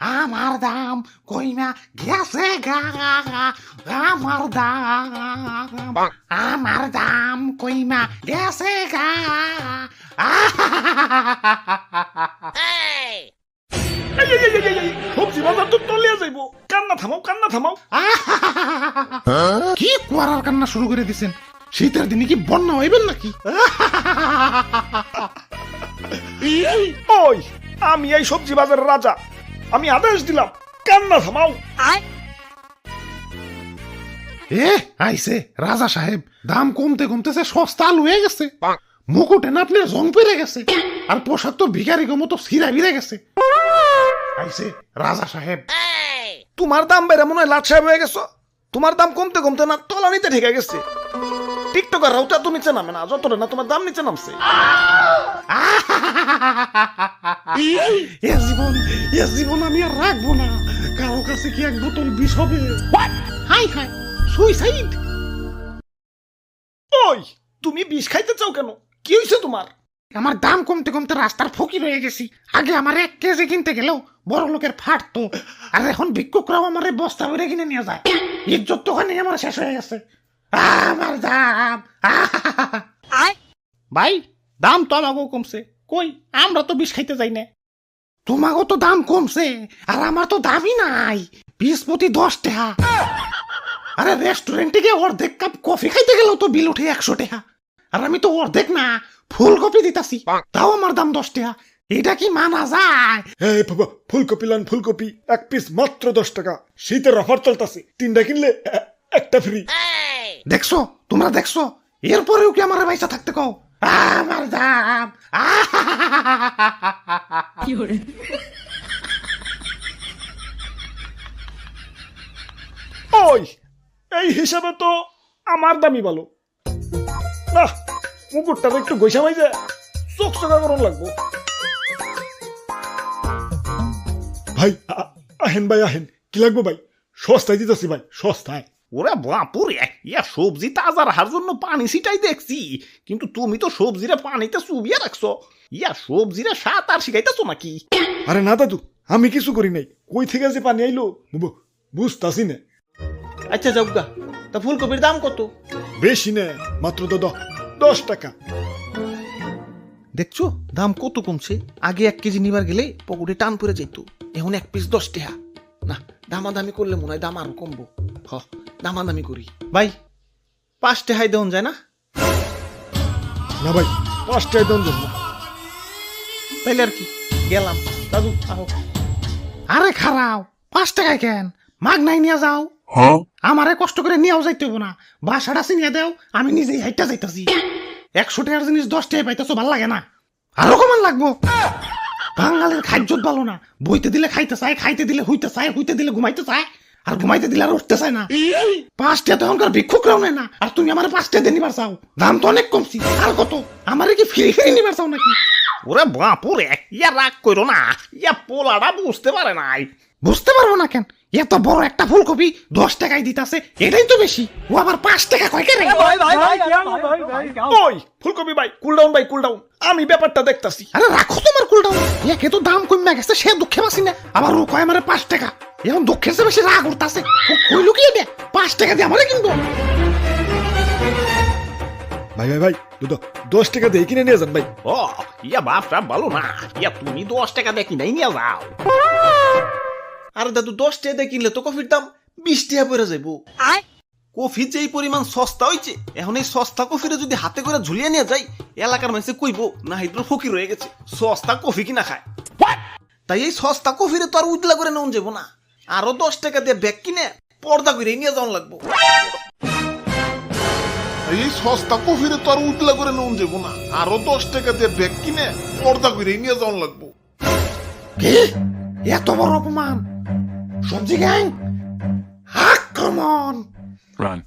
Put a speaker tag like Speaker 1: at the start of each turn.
Speaker 1: আমার দাম কইমা গেছে গা, আমার দাম কইমা গেছে গা।
Speaker 2: সবজি বাজার তো তলিয়া যাইবো, কান্না থামাও।
Speaker 1: কি কুয়ারার কান্না শুরু করে দিছেন? শীতের দিনে কি বন্যা হইবেন নাকি?
Speaker 2: ওই আমি এই সবজি বাজারের রাজা, আমি আদেশ দিলাম কান্না থামাও।
Speaker 1: আইছে রাজা সাহেব, দাম কমতে কমতেছে সস্তা আলু হয়ে গেছে। মুকুটে না আপনার জং পেরে গেছে, আর পোশাক তো ভিখারি মতো ছিঁড়া ভিড়ে গেছে। আইছে রাজা সাহেব।
Speaker 2: তোমার দাম বেড়ে মনে হয় লাট সাহেব হয়ে গেছো। তোমার দাম কমতে কমতে না তলানিতে ঠেকে গেছে। টিকটকাররাও তো এত নিচে নামে না, যতটা না তোমার দাম নিচে নামছে।
Speaker 1: এ জীবন আমি আর রাখবো না। কারো কাছে কি এক বোতল বিষ হবে? High high, suicide.
Speaker 2: ওই তুমি বিষ খাইতে চাও কেন? কি হয়েছে তোমার?
Speaker 1: আমার দাম কমতে কমতে রাস্তার ফকির হয়ে গেছি। আগে আমার 1 কেজি কিনতে গেলেও বড় লোকের ফাটতো, আর এখন ভিক্ষুকরাও আমার বস্তা ভরে কিনে নিয়ে যায়। ইজ্জত তো ওখানে আমার শেষ হয়ে গেছে। আমার দাম। ভাই, দাম তো আমাকেও কমছে। কই, আমরা তো বিষ খাইতে যাই না। তোমাকেও তো দাম কমছে, আর আমার তো দামই নাই। 20 প্রতি 10 টাকা। আরে রেস্টুরেন্টে গিয়ে অর্ধেক কাপ কফি খাইতে গেলেও তো বিল উঠে 100 টাকা, আর আমি তো অর্ধেক না ফুলকপি দিতাছি, তাও আমার দাম 10 টাকা। এটা কি মানা যায়?
Speaker 2: এই বাবা, ফুলকপি লান, ফুলকপি 1 পিস মাত্র 10 টাকা। শীতের অফার চলতেছে, 3টা কিনলে একটা ফ্রি।
Speaker 1: দেখছো, তোমরা দেখছো? এরপরেও কি আমার পয়সা থাকতে কও? আমার দাম।
Speaker 2: ওই এই হিসাবে তো আমার দামই ভালো না। মুকুটটা তো একটু গৈসা মাইজে চকচকা করুন লাগবো। ভাই আহেন ভাই আহেন, কি লাগবো ভাই? সস্তায় দিতেছি ভাই, সস্তায়।
Speaker 3: ওরে বাপুরে, ইয়া সবজি তাজা রাখার জন্য পানি ছিটাই দেখছি, কিন্তু তুমি তো সবজিরে পানিতে চুবিয়ে রাখছো। ইয়া সবজিরে সাত আর শিখাইতেছো নাকি?
Speaker 2: আরে না দাদু, আমি কিছু করি নাই। কই থেকে যে পানি আইলো বুঝতাছি না।
Speaker 4: আচ্ছা জগ্গা, তা ফুলকপির দাম কত?
Speaker 2: বেশি না, মাত্র তো 10 টাকা।
Speaker 4: দেখছো দাম কত কমছে। আগে 1 কেজি নিবার গেলে পকেটে টান পড়ে যেত, এখন 1 পিস 10 টাকা। না, দামাদামি করলে মনে হয় দাম আরো কমবো। দামাদামি করি ভাই, 5 টাকায় দেওয়া যায় না?
Speaker 2: না ভাই, 5 টাকায় দেন না।
Speaker 4: তাইলে আর কি, গেলাম। দাদু আহো।
Speaker 1: আরে খারাও, 5 টাকায় কেন? মাগ নাই নিয়ে যাও। আমারে কষ্ট করে নিয়েও যাইতে হবো না। বাসাটা চিনিয়ে দেও, আমি নিজেই হাইটা যাইতাছি। 100 টাকার জিনিস 10 টাকায় পাইতেছো, ভাল লাগে না? আরো কমান লাগবো। বাঙালির খাদ্যত ভালো না। বইতে দিলে খাইতে চায়, খাইতে দিলে হইতে চায়, হইতে দিলে ঘুমাইতে চায়, আর ঘুমাইতে দিলে আর উঠতে চায় না। 5 টাকা তো এখনকার ভিক্ষুকরাও নেয় না, আর তুমি আমার 5 টাকা দিয়ে নিবার চাও? দাম তো অনেক কমছি। আর কত? আমারে কি ফ্রি ফ্রি নিবার চাও নাকি?
Speaker 3: ওরে বাপুরে, ইয়া রাগ করো না, ইয়া পোলাটা বুঝতে পারে নাই।
Speaker 1: বুঝতে পারবো না কেন? এত বড় একটা ফুলকপি 10 টাকায় দিতাছে, এটাই তো বেশি। ও আবার 5 টাকা কয় কেন?
Speaker 2: ওই ফুলকপি ভাই, কুল ডাউন ভাই, কুল ডাউন। আমি ব্যাপারটা দেখতাছি।
Speaker 1: আরে রাখো তোমার কুলটাও। একে তো দাম কমে গেছে, সে দুঃখে বাসি না, আবার ও কয় আমারে 5 টাকা। এখন দুঃখের চেয়ে বেশি রাগ উঠতাছে। কইলো কি এটা? 5 টাকা দিয়ে আমারে কিনবো?
Speaker 2: ভাই ভাই ভাই, 10 টাকা দিয়ে কিনে নিয়ে যান ভাই।
Speaker 3: ও, ইয়া বাপটা ভালো না, ইয়া তুমি 10 টাকা দেখি নাই নিয়ে যাও।
Speaker 4: আরে দাদু, 10 টাকা দিয়ে কিনলে তো কফির দাম 20 টাকা পড়ে যাইবো। কফি যে এই পরিমাণ সস্তা হইছে, এখন এই সস্তা কফিরে যদি হাতে করে ঝুলিয়ে নিয়ে যাই, এলাকার মানুষে কইবো না হাইদ্র ফকির হয়ে গেছে, সস্তা কফি কিনা খায়। তাই এই সস্তা কফিরে তো আর উজলা করে নেওয়া যাবো না। আরো 10 টাকা দিয়ে ব্যাগ কিনে পর্দা করে নিয়ে যাওয়া লাগবো।
Speaker 5: এই সস্তা কফিরে তো আর উতলা করে নুন যাবো না, আরো 10 টাকা দিয়ে ব্যাগ কিনে পর্দা করে নিয়ে যাওয়ান লাগবো।
Speaker 1: কি? এত বড় অপমান! সবজি গ্যাং, আক্রমণ!
Speaker 6: Run.